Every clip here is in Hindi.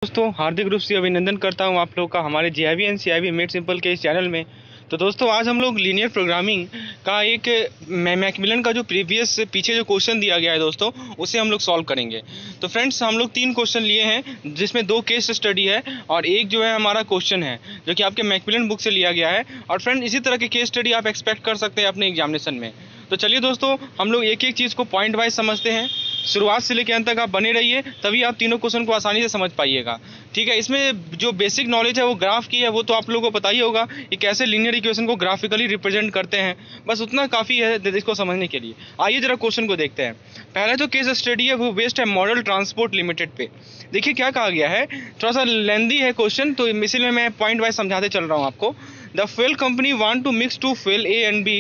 दोस्तों हार्दिक रूप से अभिनंदन करता हूं आप लोग का हमारे JIB and CIB made simple के इस चैनल में। तो दोस्तों आज हम लोग लीनियर प्रोग्रामिंग का एक मैकमिलन का जो प्रीवियस पीछे जो क्वेश्चन दिया गया है दोस्तों उसे हम लोग सॉल्व करेंगे। तो फ्रेंड्स हम लोग 3 क्वेश्चन लिए हैं जिसमें 2 केस स्टडी है और एक जो है हमारा क्वेश्चन है जो कि आपके मैकमिलन बुक से लिया गया है। और फ्रेंड इसी तरह के केस स्टडी आप एक्सपेक्ट कर सकते हैं अपने एग्जामिनेशन में। तो चलिए दोस्तों हम लोग एक एक चीज़ को पॉइंट वाइज समझते हैं। शुरुआत से लेकर अंत तक आप बने रहिए तभी आप तीनों क्वेश्चन को आसानी से समझ पाइएगा। ठीक है, इसमें जो बेसिक नॉलेज है वो ग्राफ की है, वो तो आप लोगों को पता ही होगा कि कैसे लीनियर इक्वेशन को ग्राफिकली रिप्रेजेंट करते हैं। बस उतना काफ़ी है इसको समझने के लिए। आइए जरा क्वेश्चन को देखते हैं। पहला जो केस स्टडी है वो बेस्ड है मॉडल ट्रांसपोर्ट लिमिटेड पे। देखिए क्या कहा गया है, थोड़ा सा लेंदी है क्वेश्चन तो इसीलिए मैं पॉइंट वाइज समझाते चल रहा हूँ आपको। The fuel company want to mix two fuel A and B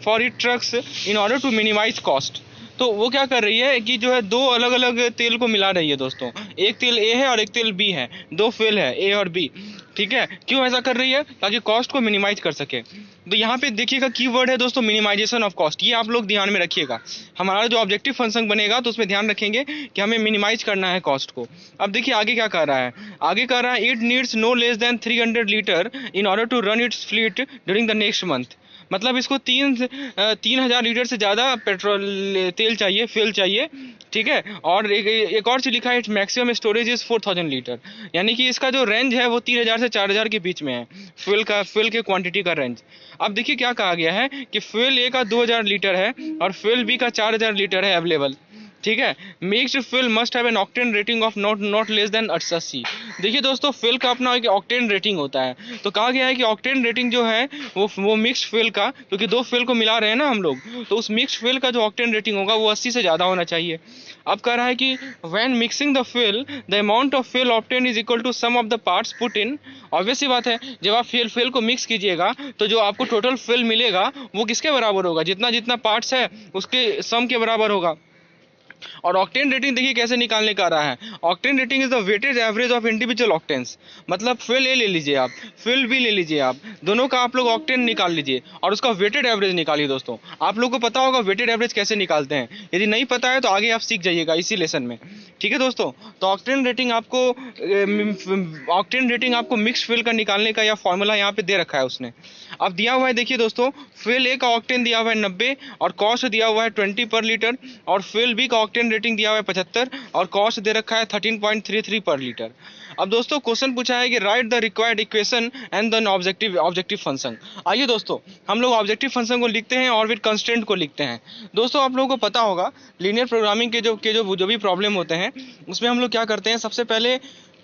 for its trucks in order to minimize cost। तो वो क्या कर रही है कि जो है 2 अलग अलग तेल को मिला रही है दोस्तों। एक तेल A है और एक तेल B है, 2 फ्यूल है A और B। ठीक है, क्यों ऐसा कर रही है? ताकि कॉस्ट को मिनिमाइज कर सके। तो यहाँ पे देखिएगा कीवर्ड है दोस्तों मिनिमाइजेशन ऑफ कॉस्ट, ये आप लोग ध्यान में रखिएगा। हमारा जो ऑब्जेक्टिव फंक्शन बनेगा तो उसमें ध्यान रखेंगे कि हमें मिनिमाइज करना है कॉस्ट को। अब देखिए आगे क्या कर रहा है, आगे कर रहा है it needs no less than 300 litre in order to run its fleet during the next month. मतलब इसको 3000 लीटर से ज़्यादा पेट्रोल तेल चाहिए, फ्यूल चाहिए। ठीक है, और एक और चीज़ लिखा है मैक्सिमम स्टोरेज इज़ 4000 लीटर, यानी कि इसका जो रेंज है वो 3000 से 4000 के बीच में है, फ्यूल के क्वांटिटी का रेंज। अब देखिए क्या कहा गया है कि फ्यूल ए का 2000 लीटर है और फ्यूल बी का 4000 लीटर है अवेलेबल। ठीक है, mixed fuel must have an octane rating of not less than 88। देखिए दोस्तों फ्यूल का अपना एक ऑक्टेन रेटिंग होता है, तो कहा गया है कि ऑक्टेन रेटिंग जो है वो मिक्स्ड फ्यूल का, क्योंकि 2 फ्यूल को मिला रहे हैं ना हम लोग, तो उस मिक्स्ड फ्यूल का जो ऑक्टेन रेटिंग होगा वो 80 से ज़्यादा होना चाहिए। अब कह रहा है कि when mixing the fuel the amount of fuel obtain is equal to sum of the parts put in. Obvious सी बात है, जब आप फ्यूल को मिक्स कीजिएगा तो जो आपको टोटल फ्यूल मिलेगा वो किसके बराबर होगा, जितना जितना पार्ट्स है उसके सम के बराबर होगा। और ऑक्टेन रेटिंग देखिए कैसे निकालने का रहा है, octane rating is the weightage average of individual octanes. मतलब फ्यूल ए ले लीजिए आप, फ्यूल बी ले लीजिए आप, दोनों का आप लोग ऑक्टेन निकाल लीजिए और उसका वेटेड एवरेज निकालिए। दोस्तों आप लोग को पता होगा वेटेड एवरेज कैसे निकालते हैं, यदि नहीं पता है तो आगे आप सीख जाइएगा इसी लेसन में। ठीक है दोस्तों, तो ऑक्टेन रेटिंग आपको मिक्स फ्यूल का निकालने का या फॉर्मूला यहाँ पे दे रखा है उसने। अब दिया हुआ है देखिए दोस्तों, फ्यूल ए का ऑक्टेन दिया हुआ है 90 और कॉस्ट दिया हुआ है 20 पर लीटर, और फ्यूल बी का ऑक्टेन रेटिंग दिया हुआ है 75 और कॉस्ट दे रखा है 13.33 पर लीटर। अब दोस्तों क्वेश्चन पूछा है कि write the required equation and then objective function. आइए दोस्तों हम लोग ऑब्जेक्टिव फंक्शन को लिखते हैं और फिर कंस्ट्रेंट को लिखते हैं। दोस्तों आप लोगों को पता होगा लीनियर प्रोग्रामिंग के जो भी प्रॉब्लम होते हैं उसमें हम लोग क्या करते हैं, सबसे पहले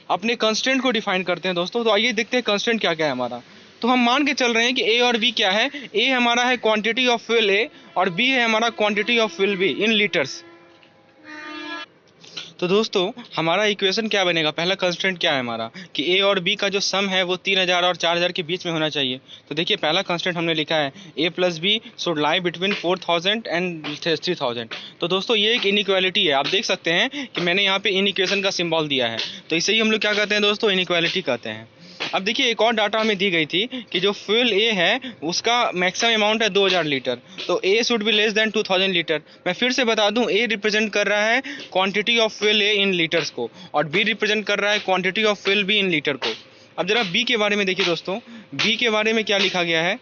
अपने कंस्ट्रेंट को डिफाइन करते हैं दोस्तों। तो आइए देखते हैं कंस्ट्रेंट क्या क्या है हमारा। तो हम मान के चल रहे हैं कि ए और बी क्या है, ए हमारा है क्वांटिटी ऑफ फ्यूल ए और बी है हमारा quantity of fuel be in litres. तो दोस्तों हमारा इक्वेशन क्या बनेगा, पहला कंस्ट्रेंट क्या है हमारा कि ए और बी का जो सम है वो 3000 और 4000 के बीच में होना चाहिए। तो देखिए पहला कंस्ट्रेंट हमने लिखा है A plus B should lie between 4000 and 3000। तो दोस्तों ये एक इनइक्वालिटी है, आप देख सकते हैं कि मैंने यहाँ पे इनइक्वेशन का सिंबल दिया है, तो इसे ही हम लोग क्या कहते हैं दोस्तों, इनइक्वालिटी कहते हैं। अब देखिए एक और डाटा हमें दी गई थी कि जो फ्यूल ए है उसका मैक्सिमम अमाउंट है 2000 लीटर, तो A should be less than 2000 litre. मैं फिर से बता दूं, ए रिप्रेजेंट कर रहा है quantity of fuel A in litres को और बी रिप्रेजेंट कर रहा है quantity of fuel be in litre को। अब जरा बी के बारे में देखिए दोस्तों, बी के बारे में क्या लिखा गया है,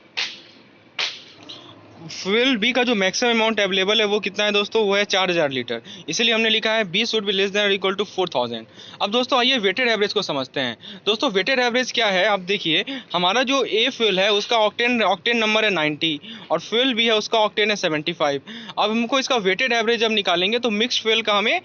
फ्यूल बी का जो मैक्सिमम अमाउंट अवेलेबल है वो कितना है दोस्तों, वो है 4000 लीटर, इसलिए हमने लिखा है b should be less than और इक्वल टू 4000। अब दोस्तों आइए वेटेड एवरेज को समझते हैं। दोस्तों वेटेड एवरेज क्या है, अब देखिए हमारा जो ए फ्यूल है उसका ऑक्टेन नंबर है 90 और फ्यूल बी है उसका ऑक्टेन है 75। अब हमको इसका वेटेड एवरेज जब निकालेंगे तो मिक्स फ्यूल का हमें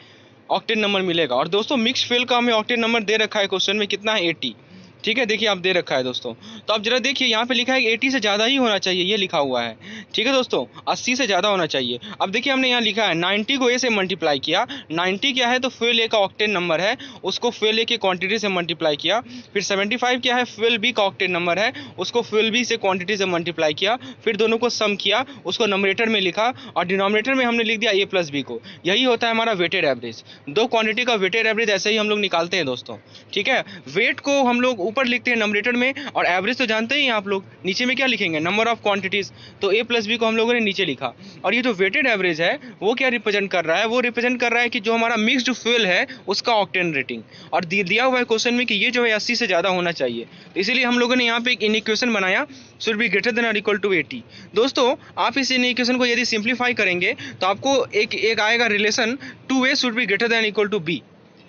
ऑक्टेन नंबर मिलेगा, और दोस्तों मिक्स फ्यूल का हमें ऑक्टेन नंबर दे रखा है क्वेश्चन में, कितना है 80। ठीक है, देखिए आप दे रखा है दोस्तों। तो आप जरा देखिए यहाँ पे लिखा है कि 80 से ज़्यादा ही होना चाहिए, ये लिखा हुआ है। ठीक है दोस्तों, 80 से ज़्यादा होना चाहिए। अब देखिए हमने यहाँ लिखा है 90 को ए से मल्टीप्लाई किया, 90 क्या है तो फ्यूल ए का ऑक्टेन नंबर है, उसको फ्यूल ए की क्वांटिटी से मल्टीप्लाई किया। फिर 75 क्या है, फ्यूल बी का ऑक्टेन नंबर है, उसको फ्यूल बी से क्वांटिटी से मल्टीप्लाई किया, फिर दोनों को सम किया, उसको नंबरेटर में लिखा और डिनोमिनेटर में हमने लिख दिया ए प्लस बी को। यही होता है हमारा वेटेड एवरेज। 2 क्वांटिटी का वेटेड एवरेज ऐसे ही हम लोग निकालते हैं दोस्तों। ठीक है, वेट को हम लोग ऊपर लिखते हैं नंबरेटर में, और एवरेज तो जानते ही हैं आप लोग, नीचे में क्या लिखेंगे, नंबर ऑफ क्वांटिटीज। तो ए प्लस बी को हम लोगों ने नीचे लिखा। और ये जो वेटेड एवरेज है वो क्या रिप्रेजेंट कर रहा है, वो रिप्रेजेंट कर रहा है कि जो हमारा मिक्स्ड फ्यूल है उसका ऑक्टेन रेटिंग, और दिया हुआ है क्वेश्चन में कि ये जो है 80 से ज़्यादा होना चाहिए। तो इसीलिए हम लोगों ने यहाँ पे एक इक्वेशन बनाया, शुड बी ग्रेटर देन और इक्वल टू 80। दोस्तों आप इस इक्वेशन को यदि सिंप्लीफाई करेंगे तो आपको एक आएगा relation 2a should be greater than equal to b।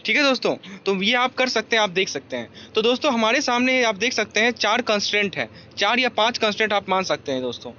ठीक है दोस्तों, तो ये आप कर सकते हैं, आप देख सकते हैं। तो दोस्तों हमारे सामने आप देख सकते हैं 4 कंस्ट्रेंट है, 4 या 5 कंस्ट्रेंट आप मान सकते हैं दोस्तों।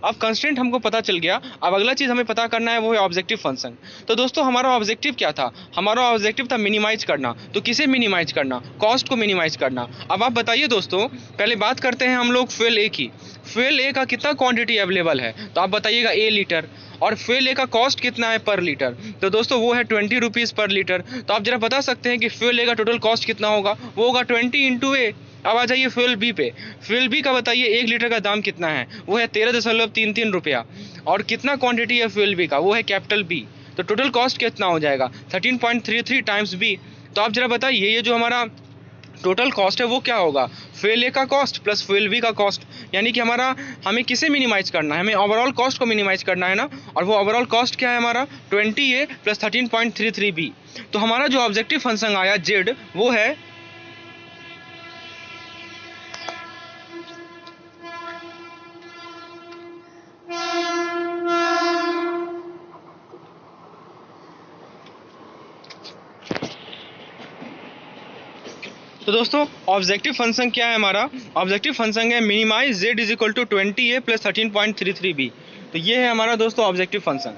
अब कंस्ट्रेंट हमको पता चल गया, अब अगला चीज़ हमें पता करना है वो है ऑब्जेक्टिव फंक्शन। तो दोस्तों हमारा ऑब्जेक्टिव क्या था, हमारा ऑब्जेक्टिव था मिनिमाइज करना। तो किसे मिनिमाइज करना, कॉस्ट को मिनिमाइज करना। अब आप बताइए दोस्तों, पहले बात करते हैं हम लोग फ्यूल ए की। फ्यूल ए का कितना क्वांटिटी अवेलेबल है, तो आप बताइएगा ए लीटर, और फ्यूल ए का कॉस्ट कितना है पर लीटर, तो दोस्तों वो है 20 रुपीज़ पर लीटर। तो आप जरा बता सकते हैं कि फ्यूल ए का टोटल कॉस्ट कितना होगा, वो होगा 20 इंटू ए। अब आ जाइए फ्यूल बी पे। फ्यूल बी का बताइए 1 लीटर का दाम कितना है, वो है 13.33 रुपया, और कितना क्वांटिटी है फ्यूल बी का, वो है कैपिटल बी। तो टोटल कॉस्ट कितना हो जाएगा 13.33 टाइम्स बी। तो आप जरा बताइए ये जो हमारा टोटल कॉस्ट है वो क्या होगा, फ्यूल ए का कॉस्ट प्लस फ्यूल बी का कॉस्ट। यानी कि हमें किसे मिनिमाइज करना है, हमें ओवरऑल कॉस्ट को मिनिमाइज करना है ना। और वो ओवरऑल कॉस्ट क्या है हमारा 20a प्लस 13.33b। तो हमारा जो ऑब्जेक्टिव फंक्शन आया जेड वो है तो दोस्तों ऑब्जेक्टिव फंक्शन क्या है हमारा, ऑब्जेक्टिव फंक्शन है minimise z is equal to 20a plus 13.33b। तो ये है हमारा दोस्तों ऑब्जेक्टिव फंक्शन,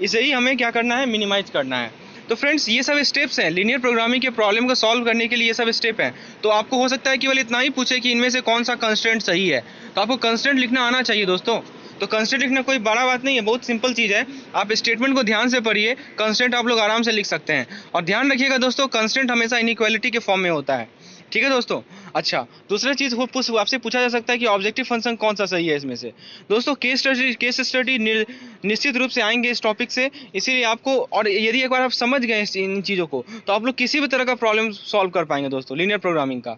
इसे ही हमें क्या करना है, मिनिमाइज करना है। तो फ्रेंड्स ये सब स्टेप्स हैं लीनियर प्रोग्रामिंग के प्रॉब्लम को सॉल्व करने के लिए, ये सब स्टेप हैं। तो आपको हो सकता है केवल इतना ही पूछे कि इनमें से कौन सा कंस्ट्रेंट सही है, तो आपको कंस्ट्रेंट लिखना आना चाहिए दोस्तों। तो कंस्ट्रेंट लिखना कोई बड़ा बात नहीं है, बहुत सिंपल चीज़ है। आप स्टेटमेंट को ध्यान से पढ़िए, कंस्ट्रेंट आप लोग आराम से लिख सकते हैं। और ध्यान रखिएगा दोस्तों, कंस्ट्रेंट हमेशा इनइक्वालिटी के फॉर्म में होता है। ठीक है दोस्तों। अच्छा, दूसरा चीज़ आपसे पूछा जा सकता है कि ऑब्जेक्टिव फंक्शन कौन सा सही है इसमें से। दोस्तों केस स्टडी निश्चित रूप से आएंगे इस टॉपिक से, इसीलिए आपको, और यदि एक बार आप समझ गए इन चीज़ों को तो आप लोग किसी भी तरह का प्रॉब्लम सॉल्व कर पाएंगे दोस्तों लीनियर प्रोग्रामिंग का।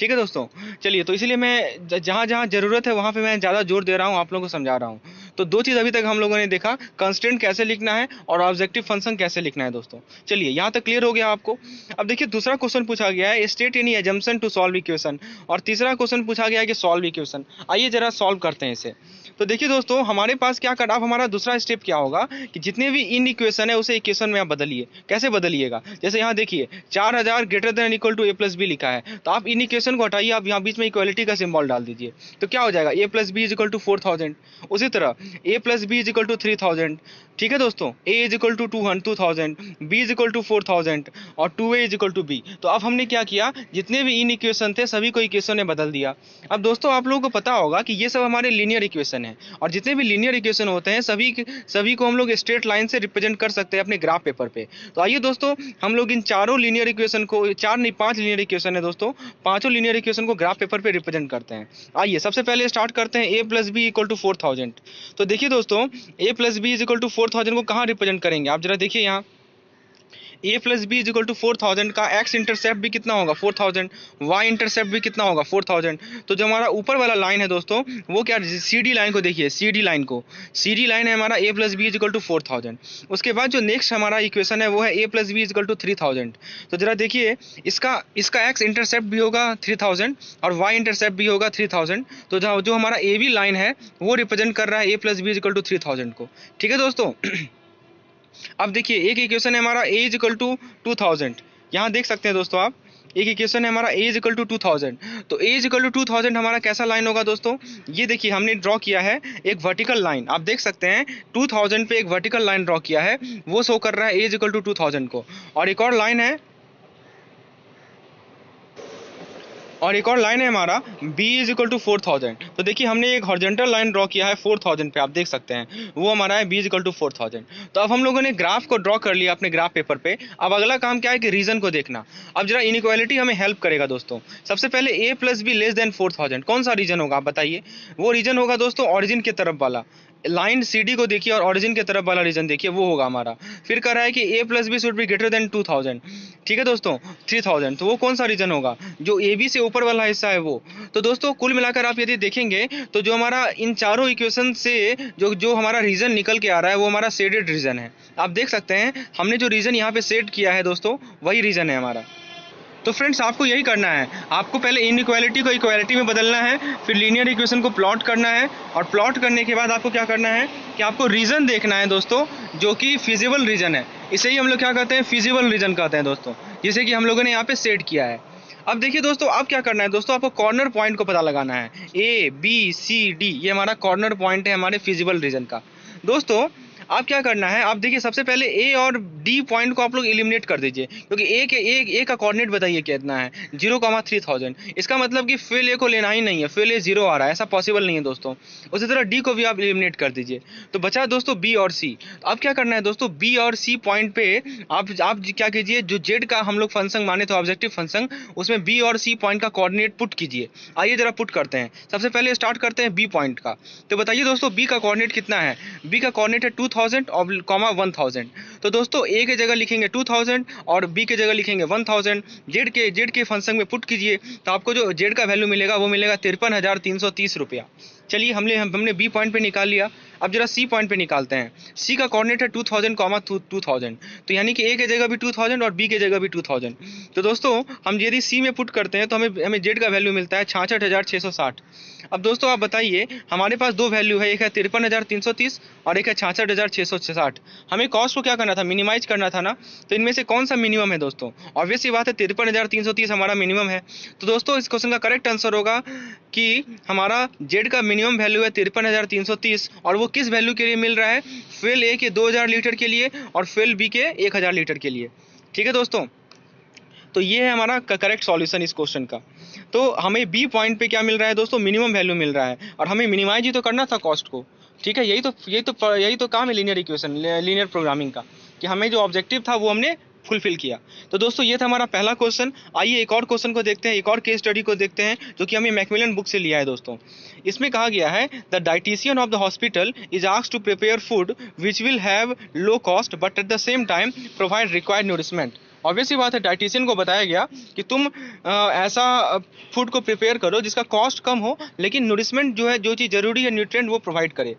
ठीक है दोस्तों, चलिए, तो इसीलिए मैं जहाँ जहाँ ज़रूरत है वहाँ पे मैं ज़्यादा जोर दे रहा हूँ, आप लोगों को समझा रहा हूँ। तो 2 चीज़ अभी तक हम लोगों ने देखा, कंस्ट्रेंट कैसे लिखना है और ऑब्जेक्टिव फंक्शन कैसे लिखना है दोस्तों। चलिए यहाँ तक क्लियर हो गया आपको। अब देखिए दूसरा क्वेश्चन पूछा गया है, state any assumption to solve equation, और तीसरा क्वेश्चन पूछा गया है कि सॉल्व इक्वेशन। आइए जरा सॉल्व करते हैं इसे। तो देखिए दोस्तों हमारे पास क्या कर, अब हमारा दूसरा स्टेप क्या होगा कि जितने भी इन इक्वेशन है उसे इक्वेशन में आप बदलिए। कैसे बदलिएगा, जैसे यहाँ देखिए 4000 greater than equal to a plus b लिखा है, तो आप इन इक्वेशन को हटाइए, आप यहाँ बीच में इक्वलिटी का सिंबल डाल दीजिए। तो क्या हो जाएगा, A plus B is equal to 4000। उसी तरह A plus B is equal to 3000। ठीक है दोस्तों, A is equal to 2000, B is equal to 4000 और 2a is equal to be. तो अब हमने क्या किया, जितने भी इन इक्वेशन थे सभी को इक्वेशन में बदल दिया। अब दोस्तों आप लोगों को पता होगा कि ये सब हमारे लीनियर इक्वेशन है, और जितने भी लीनियर इक्वेशन होते हैं सभी को हम लोग स्ट्रेट लाइन से रिप्रेजेंट कर सकते हैं अपने ग्राफ पेपर पे। तो आइए दोस्तों हम लोग इन चारों लीनियर इक्वेशन को, 4 नहीं 5 लीनियर इक्वेशन है दोस्तों, पांचों लीनियर इक्वेशन को ग्राफ पेपर पे रिप्रेजेंट करते हैं। आइए सबसे पहले स्टार्ट करते हैं, A plus B equal to 4000। तो देखिए दोस्तों A plus B is equal to 4000 को कहाँ रिप्रेजेंट करेंगे, आप जरा देखिए यहाँ A plus B is equal to 4000 का एक्स इंटरसेप्ट भी कितना होगा 4000, वाई इंटरसेप्ट भी कितना होगा 4000। तो जो हमारा ऊपर वाला लाइन है दोस्तों वो क्या, सी डी लाइन को देखिए, सी डी लाइन है हमारा A plus B is equal to 4000। उसके बाद जो नेक्स्ट हमारा इक्वेशन है वो है A plus B is equal to 3000। तो जरा देखिए इसका एक्स इंटरसेप्ट भी होगा 3000 और वाई इंटरसेप्ट भी होगा 3000। तो जो हमारा ए बी लाइन है वो रिप्रेजेंट कर रहा है A plus B is equal to 3000 को। ठीक है दोस्तों। अब देखिए एक इक्वेशन है हमारा a इज इक्वल टू 2000, यहाँ देख सकते हैं दोस्तों आप, एक इक्वेशन है हमारा a इज इक्वल टू 2000। तो a इज इक्वल टू 2000 हमारा कैसा लाइन होगा दोस्तों, ये देखिए हमने ड्रॉ किया है एक वर्टिकल लाइन, आप देख सकते हैं 2000 पे एक वर्टिकल लाइन ड्रॉ किया है, वो शो कर रहा है a इज इक्वल टू 2000 को। और एक और लाइन है हमारा b इज इक्वल टू 4000। तो देखिए हमने एक हॉरिजॉन्टल लाइन ड्रॉ किया है 4000 पे, आप देख सकते हैं वो हमारा है b इज इक्वल टू 4000। तो अब हम लोगों ने ग्राफ को ड्रॉ कर लिया अपने ग्राफ पेपर पे। अब अगला काम क्या है कि रीजन को देखना। अब जरा इनइक्वालिटी हमें हेल्प करेगा दोस्तों। सबसे पहले a plus B less then 4000, कौन सा रीजन होगा आप बताइए। वो रीजन होगा दोस्तों ऑरिजिन के तरफ वाला, लाइन CD को देखिए और ऑरिजिन के तरफ वाला रीजन देखिए, वो होगा हमारा। फिर कह रहा है कि a plus B should be greater than 2000। ठीक है दोस्तों, 3000। तो वो कौन सा रीजन होगा? जो ए बी से ऊपर वाला हिस्सा है वो। तो दोस्तों कुल मिलाकर आप यदि देखेंगे तो जो हमारा इन चारों इक्वेशन से जो जो हमारा रीजन निकल के आ रहा है वो हमारा शेडेड रीजन है। आप देख सकते हैं हमने जो रीजन यहाँ पे सेट किया है दोस्तों, वही रीजन है हमारा। तो फ्रेंड्स आपको यही करना है, आपको पहले इनइक्वालिटी को इक्वालिटी में बदलना है, फिर लीनियर इक्वेशन को प्लॉट करना है, और प्लॉट करने के बाद आपको क्या करना है कि आपको रीजन देखना है दोस्तों, जो कि फिजिबल रीजन है। इसे ही हम लोग क्या कहते हैं? फिजिबल रीजन कहते हैं दोस्तों, जिसे कि हम लोगों ने यहाँ पे सेट किया है। अब देखिए दोस्तों, अब क्या करना है दोस्तों, आपको कॉर्नर पॉइंट को पता लगाना है। ए बी सी डी ये हमारा कॉर्नर पॉइंट है हमारे फिजिबल रीजन का। दोस्तों आप क्या करना है, आप देखिए सबसे पहले ए और डी पॉइंट को आप लोग एलिमिनेट कर दीजिए, क्योंकि ए का कोऑर्डिनेट बताइए कितना है? 0,3000। इसका मतलब कि फिल ए को लेना ही नहीं है, फिल ए 0 आ रहा है, ऐसा पॉसिबल नहीं है दोस्तों। उसी तरह डी को भी आप एलिमिनेट कर दीजिए, तो बचा दोस्तों बी और सी। अब क्या करना है दोस्तों, बी और सी पॉइंट पे आप क्या कीजिए, जो जेड का हम लोग फंक्शन माने तो ऑब्जेक्टिव फंक्शन, उसमें बी और सी पॉइंट का कोऑर्डिनेट पुट कीजिए। आइए जरा पुट करते हैं। सबसे पहले स्टार्ट करते हैं बी पॉइंट का। तो बताइए दोस्तों बी का कोऑर्डिनेट कितना है? बी का कोऑर्डिनेट है 2000 और 1000। तो दोस्तों ए के जगह लिखेंगे 2000 और बी के जगह लिखेंगे 1000। जेड के फंक्शन में पुट कीजिए, तो आपको जो जेड का वैल्यू मिलेगा वो मिलेगा 53,330 रुपया। चलिए हमने बी पॉइंट पे निकाल लिया। अब जरा सी पॉइंट पे निकालते हैं। सी का कोऑर्डिनेट है 2000, तो यानी कि ए के जगह भी 2000 और बी के जगह भी 2000। तो दोस्तों हम यदि सी में पुट करते हैं तो हमें जेड का वैल्यू मिलता है 66,660। अब दोस्तों आप बताइए, हमारे पास दो वैल्यू है, एक है 53,330 और एक है 66,660। हमें कॉस्ट को क्या करना था? मिनिमाइज करना था ना। तो इनमें से कौन सा मिनिमम है दोस्तों? ऑब्वियस सी बात है 53,330 हमारा मिनिमम है। तो दोस्तों इस क्वेश्चन का करेक्ट आंसर होगा कि हमारा जेड का मिनिमम वैल्यू है 53,330, और वो किस वैल्यू के लिए मिल रहा है? फेल ए के 2000 लीटर के लिए और फेल बी के 1000 लीटर के लिए। ठीक है दोस्तों, तो ये है हमारा करेक्ट सॉल्यूशन इस क्वेश्चन का। तो हमें बी पॉइंट पे क्या मिल रहा है दोस्तों? मिनिमम वैल्यू मिल रहा है, और हमें मिनिमाइज ही तो करना था कॉस्ट को। ठीक है, यही तो काम है लीनियर इक्वेशन, लीनियर प्रोग्रामिंग का, कि हमें जो ऑब्जेक्टिव था वो हमने फुलफिल किया। तो दोस्तों ये था हमारा पहला क्वेश्चन। आइए एक और क्वेश्चन को देखते हैं, एक और केस स्टडी को देखते हैं, जो कि हमें मैकमिलन बुक से लिया है दोस्तों। इसमें कहा गया है the dietician of the hospital is asked to prepare food which will have low cost but at the same time provide required nourishment. Obvious सी बात है, डाइटिशियन को बताया गया कि तुम ऐसा फूड को प्रिपेयर करो जिसका कॉस्ट कम हो, लेकिन न्यूरिशमेंट जो है, जो चीज़ जरूरी है, न्यूट्रिएंट, वो प्रोवाइड करे।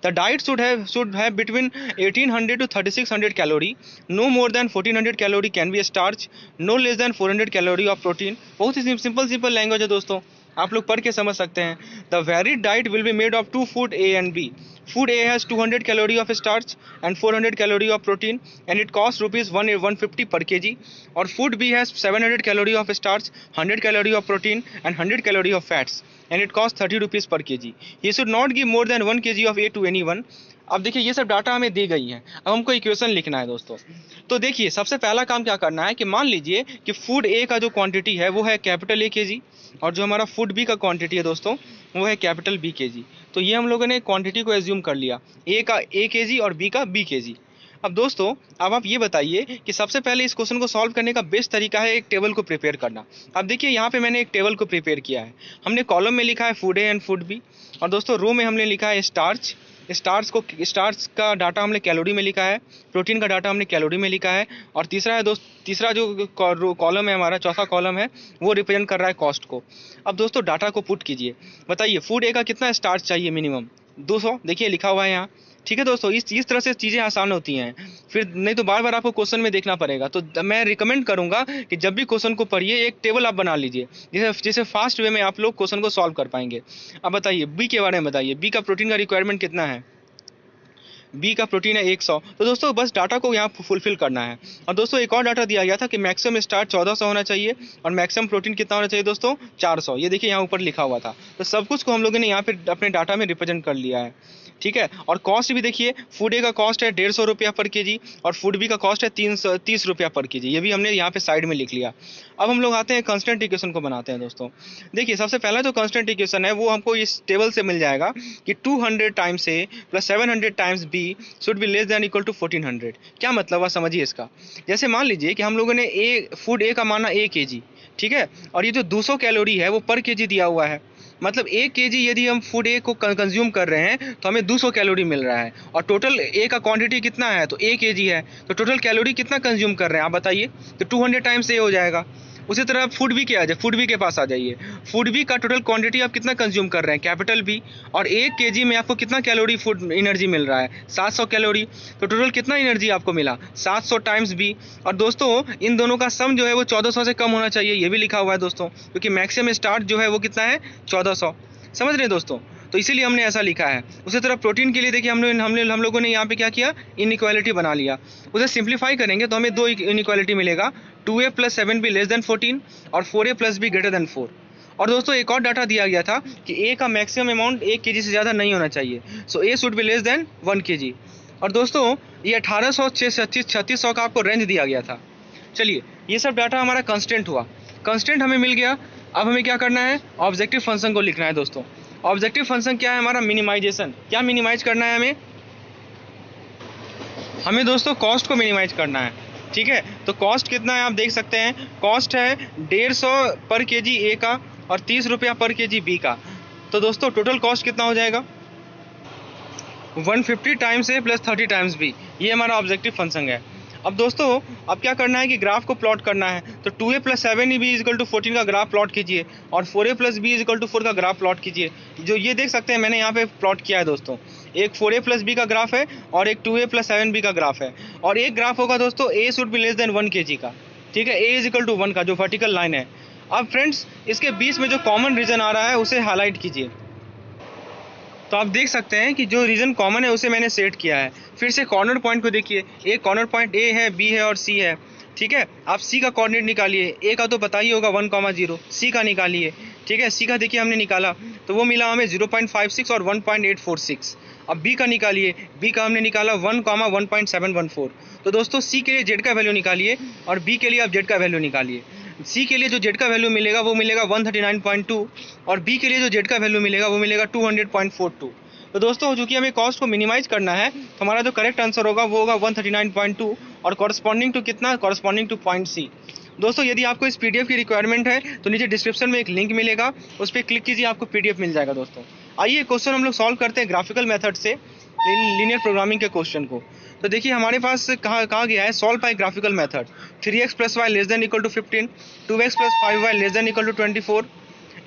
The diet should have between 1800 to 3600 calorie, no more than 1400 calorie can be starch, no less than 400 calorie of protein. बहुत ही सिंपल लैंग्वेज है दोस्तों, आप लोग पढ़ के समझ सकते हैं। The varied diet will be made of two food A and B. Food A has 200 calorie of starch and 400 calorie of protein, and it costs rupees 150 per kg. Or food B has 700 calorie of starch, 100 calorie of protein and 100 calorie of fats, and it costs 30 rupees per kg. He should not give more than 1 kg of A to anyone. अब देखिए ये सब डाटा हमें दी गई है, अब हमको इक्वेशन लिखना है दोस्तों। तो देखिए सबसे पहला काम क्या करना है कि मान लीजिए कि फूड ए का जो क्वांटिटी है वो है कैपिटल A kg, और जो हमारा फूड बी का क्वांटिटी है दोस्तों वो है कैपिटल B kg। तो ये हम लोगों ने क्वांटिटी को एज्यूम कर लिया, ए का A kg और बी का B kg। अब दोस्तों अब आप ये बताइए कि सबसे पहले इस क्वेश्चन को सॉल्व करने का बेस्ट तरीका है एक टेबल को प्रिपेयर करना। अब देखिए यहाँ पे मैंने एक टेबल को प्रिपेयर किया है। हमने कॉलम में लिखा है food A and food B, और दोस्तों रो में हमने लिखा है स्टार्च। स्टार्च का डाटा हमने कैलोरी में लिखा है, प्रोटीन का डाटा हमने कैलोरी में लिखा है, और तीसरा जो कॉलम है हमारा, चौथा कॉलम है, वो रिप्रेजेंट कर रहा है कॉस्ट को। अब दोस्तों डाटा को पुट कीजिए, बताइए फूड ए का कितना स्टार्च चाहिए मिनिमम? 200, देखिए लिखा हुआ है यहाँ। ठीक है दोस्तों, इस तरह से चीज़ें आसान होती हैं, फिर नहीं तो बार बार आपको क्वेश्चन में देखना पड़ेगा। तो मैं रिकमेंड करूंगा कि जब भी क्वेश्चन को पढ़िए एक टेबल आप बना लीजिए, जिससे फास्ट वे में आप लोग क्वेश्चन को सॉल्व कर पाएंगे। अब बताइए बी के बारे में बताइए, बी का प्रोटीन का रिक्वायरमेंट कितना है? बी का प्रोटीन है 100। तो दोस्तों बस डाटा को यहाँ फुलफिल करना है। और दोस्तों एक और डाटा दिया गया था कि मैक्सिमम स्टार्च 1400 होना चाहिए और मैक्सिमम प्रोटीन कितना होना चाहिए दोस्तों? 400। ये देखिए यहाँ ऊपर लिखा हुआ था। तो सब कुछ को हम लोगों ने यहाँ पे अपने डाटा में रिप्रेजेंट कर लिया है। ठीक है, और कॉस्ट भी देखिए, फूड ए का कॉस्ट है 150 रुपया पर केजी और फूड बी का कॉस्ट है 330 रुपया पर केजी। ये भी हमने यहाँ पे साइड में लिख लिया। अब हम लोग आते हैं कांस्टेंट इक्वेशन को बनाते हैं दोस्तों। देखिए सबसे पहला जो कांस्टेंट इक्वेशन है वो हमको इस टेबल से मिल जाएगा कि 200 times a plus 700 times b should be less than equal to 1400। क्या मतलब हुआ समझिए इसका। जैसे मान लीजिए कि हम लोगों ने फूड ए का माना 1 kg, ठीक है, और ये जो 200 कैलोरी है वो पर केजी दिया हुआ है। मतलब 1 केजी यदि हम फूड ए को कंज्यूम कर रहे हैं तो हमें 200 कैलोरी मिल रहा है, और टोटल ए का क्वांटिटी कितना है, तो 1 केजी है, तो टोटल कैलोरी कितना कंज्यूम कर रहे हैं आप बताइए, तो 200 टाइम्स ए हो जाएगा। उसी तरह फूड बी के आ जाए, फूड बी के पास आ जाइए, फूड बी का टोटल क्वांटिटी आप कितना कंज्यूम कर रहे हैं, कैपिटल बी, और 1 केजी में आपको कितना कैलोरी फूड एनर्जी मिल रहा है, 700 कैलोरी, तो टोटल कितना एनर्जी आपको मिला, 700 टाइम्स बी। और दोस्तों इन दोनों का सम जो है वो 1400 से कम होना चाहिए, ये भी लिखा हुआ है दोस्तों, क्योंकि मैक्सिमम स्टार्ट जो है वो कितना है, 1400, समझ रहे हैं दोस्तों, तो इसीलिए हमने ऐसा लिखा है। उसी तरह प्रोटीन के लिए देखिए हम लोगों ने यहाँ पे क्या किया, इनइक्वालिटी बना लिया। उसे सिंप्लीफाई करेंगे तो हमें 2 इनइक्वालिटी मिलेगा, 2a + 7b < 14 और 4a + b > 4। और दोस्तों एक और डाटा दिया गया था कि ए का मैक्सिमम अमाउंट 1 केजी से ज़्यादा नहीं होना चाहिए, so A should be less than 1 kg. और दोस्तों ये 1800 3600 का आपको रेंज दिया गया था। चलिए ये सब डाटा हमारा कंस्टेंट हुआ, कंस्टेंट हमें मिल गया। अब हमें क्या करना है, ऑब्जेक्टिव फंक्शन को लिखना है दोस्तों। ऑब्जेक्टिव फंक्शन क्या है हमारा, मिनिमाइजेशन। क्या मिनिमाइज करना है हमें दोस्तों कॉस्ट को मिनिमाइज करना है, ठीक है। तो कॉस्ट कितना है आप देख सकते हैं, कॉस्ट है 150 पर केजी ए का और 30 रुपया पर केजी बी का। तो दोस्तों टोटल कॉस्ट कितना हो जाएगा, 150 टाइम्स ए + 30 टाइम्स बी, ये हमारा ऑब्जेक्टिव फंक्शन है। अब दोस्तों अब क्या करना है कि ग्राफ को प्लॉट करना है, तो 2a + 7b = 14 का ग्राफ प्लॉट कीजिए और 4a + b = 4 का ग्राफ प्लॉट कीजिए। जो ये देख सकते हैं मैंने यहाँ पे प्लॉट किया है दोस्तों, एक 4a + b का ग्राफ है और एक 2a + 7b का ग्राफ है, और एक ग्राफ होगा दोस्तों a should be less than 1 KG का, ठीक है, a = 1 का जो वर्टिकल लाइन है। अब फ्रेंड्स इसके बीच में जो कॉमन रीजन आ रहा है उसे हाईलाइट कीजिए, तो आप देख सकते हैं कि जो रीजन कॉमन है उसे मैंने सेट किया है। फिर से कॉर्नर पॉइंट को देखिए, एक कॉर्नर पॉइंट ए है, बी है और सी है, ठीक है। आप सी का कोऑर्डिनेट निकालिए, ए का तो पता ही होगा 1,0, सी का निकालिए, ठीक है। सी का देखिए हमने निकाला तो वो मिला हमें 0.56 और 1.846। अब बी का निकालिए, बी का हमने निकाला 1,1.714। तो दोस्तों सी के लिए जेड का वैल्यू निकालिए और बी के लिए आप जेड का वैल्यू निकालिए। सी के लिए जो जेड का वैल्यू मिलेगा वो मिलेगा 139.2 और बी के लिए जो जेड का वैल्यू मिलेगा वो मिलेगा 200.42। तो दोस्तों चूंकि हमें कॉस्ट को मिनिमाइज करना है तो हमारा जो करेक्ट आंसर होगा वो होगा 139.2 और कॉरस्पॉन्डिंग टू कितना, कॉरस्पॉन्डिंग टू पॉइंट सी। दोस्तों यदि आपको इस पीडीएफ की रिक्वायरमेंट है तो नीचे डिस्क्रिप्शन में एक लिंक मिलेगा, उस पर क्लिक कीजिए, आपको पीडीएफ मिल जाएगा। दोस्तों आइए क्वेश्चन हम लोग सॉल्व करते हैं ग्राफिकल मेथड से लीनियर प्रोग्रामिंग के क्वेश्चन को। तो देखिए हमारे पास कहा गया है solve by graphical method. 3x + y < 15, 2x + 5y < 24,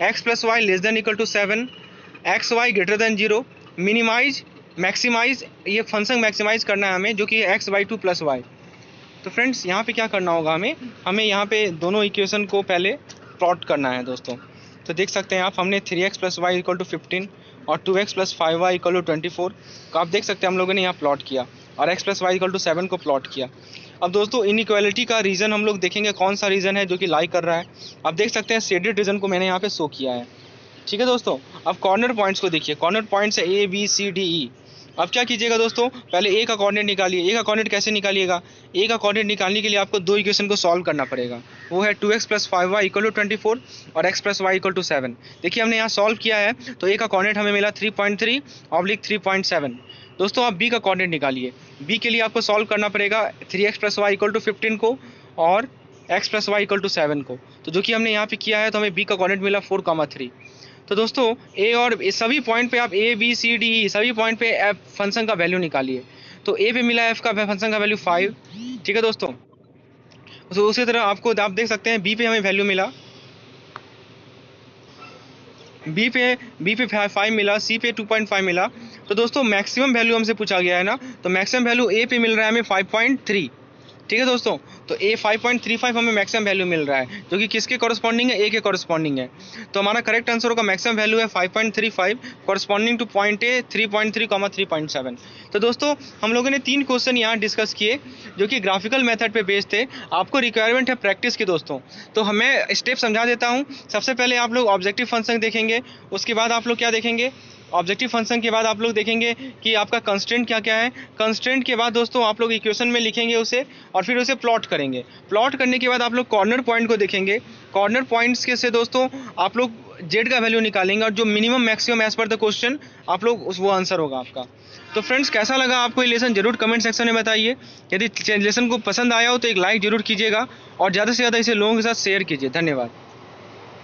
x + y <= 7, xy > 0, minimise maximise, ये फंक्शन मैक्सिमाइज करना है हमें जो कि x/2 + y। तो फ्रेंड्स यहाँ पे क्या करना होगा, हमें यहाँ पे दोनों इक्वेशन को पहले प्लॉट करना है दोस्तों। तो देख सकते हैं आप, हमने 3x + y = 15 और 2x + 5y = 24 को आप देख सकते हैं हम लोगों ने यहाँ प्लॉट किया और x + y = 7 को प्लॉट किया। अब दोस्तों इनइक्वालिटी का रीज़न हम लोग देखेंगे कौन सा रीज़न है जो कि लाई कर रहा है। आप देख सकते हैं शेडेड रीजन को मैंने यहाँ पे शो किया है, ठीक है दोस्तों। अब कॉर्नर पॉइंट्स को देखिए, कॉर्नर पॉइंट्स है A B C D E। अब क्या कीजिएगा दोस्तों, पहले ए का कोऑर्डिनेट निकालिए। ए का कोऑर्डिनेट कैसे निकालिएगा, ए का कोऑर्डिनेट निकालने के लिए आपको दो इक्वेशन को सॉल्व करना पड़ेगा, वो है 2x + 5y = 24 और x + y = 7। देखिए हमने यहाँ सॉल्व किया है तो ए का कोऑर्डिनेट हमें मिला 3.3 / 3.7। दोस्तों आप बी का कोऑर्डिनेट निकालिए, बी के लिए आपको सॉल्व करना पड़ेगा 3x + y = 15 को और x + y = 7 को। तो जो कि हमने यहाँ पे किया है तो हमें बी का कोऑर्डिनेट मिला 4,3। तो दोस्तों ए और सभी पॉइंट पे आप A B C D E सभी पॉइंट पे एफ फंक्शन का वैल्यू निकालिए। तो ए पे मिला एफ का फंक्शन का वैल्यू 5, ठीक है दोस्तों। तो उसी तरह आप देख सकते हैं बी पे हमें वैल्यू मिला, बी पे 5 मिला, सी पे 2.5 मिला। तो दोस्तों मैक्सिमम वैल्यू हमसे पूछा गया है ना, तो मैक्सिमम वैल्यू ए पे मिल रहा है हमें 5.3, ठीक है दोस्तों। तो ए 5.35 हमें मैक्सिमम वैल्यू मिल रहा है जो कि किसके कॉरस्पॉन्डिंग है, ए के कॉरस्पॉन्डिंग है। तो हमारा करेक्ट आंसर होगा मैक्सिमम वैल्यू है 5.35 कॉरस्पॉन्डिंग टू पॉइंट ए 3.3, 3.7। तो दोस्तों हम लोगों ने 3 क्वेश्चन यहाँ डिस्कस किए जो कि ग्राफिकल मेथड पे बेस्ड थे। आपको रिक्वायरमेंट है प्रैक्टिस की दोस्तों, तो हमें स्टेप समझा देता हूँ। सबसे पहले आप लोग ऑब्जेक्टिव फंक्शन देखेंगे, उसके बाद आप लोग क्या देखेंगे, ऑब्जेक्टिव फंक्शन के बाद आप लोग देखेंगे कि आपका कंस्ट्रेंट क्या क्या है। कंस्ट्रेंट के बाद दोस्तों आप लोग इक्वेशन में लिखेंगे उसे और फिर उसे प्लॉट करेंगे। प्लॉट करने के बाद आप लोग कॉर्नर पॉइंट को देखेंगे। कॉर्नर पॉइंट्स के से दोस्तों आप लोग जेड का वैल्यू निकालेंगे और जो minimum maximum as per the question आप लोग वो आंसर होगा आपका। तो फ्रेंड्स कैसा लगा आपको ये लेसन जरूर कमेंट सेक्शन में बताइए। यदि लेसन को पसंद आया हो तो एक लाइक जरूर कीजिएगा और ज़्यादा से ज़्यादा इसे लोगों के साथ शेयर कीजिए। धन्यवाद।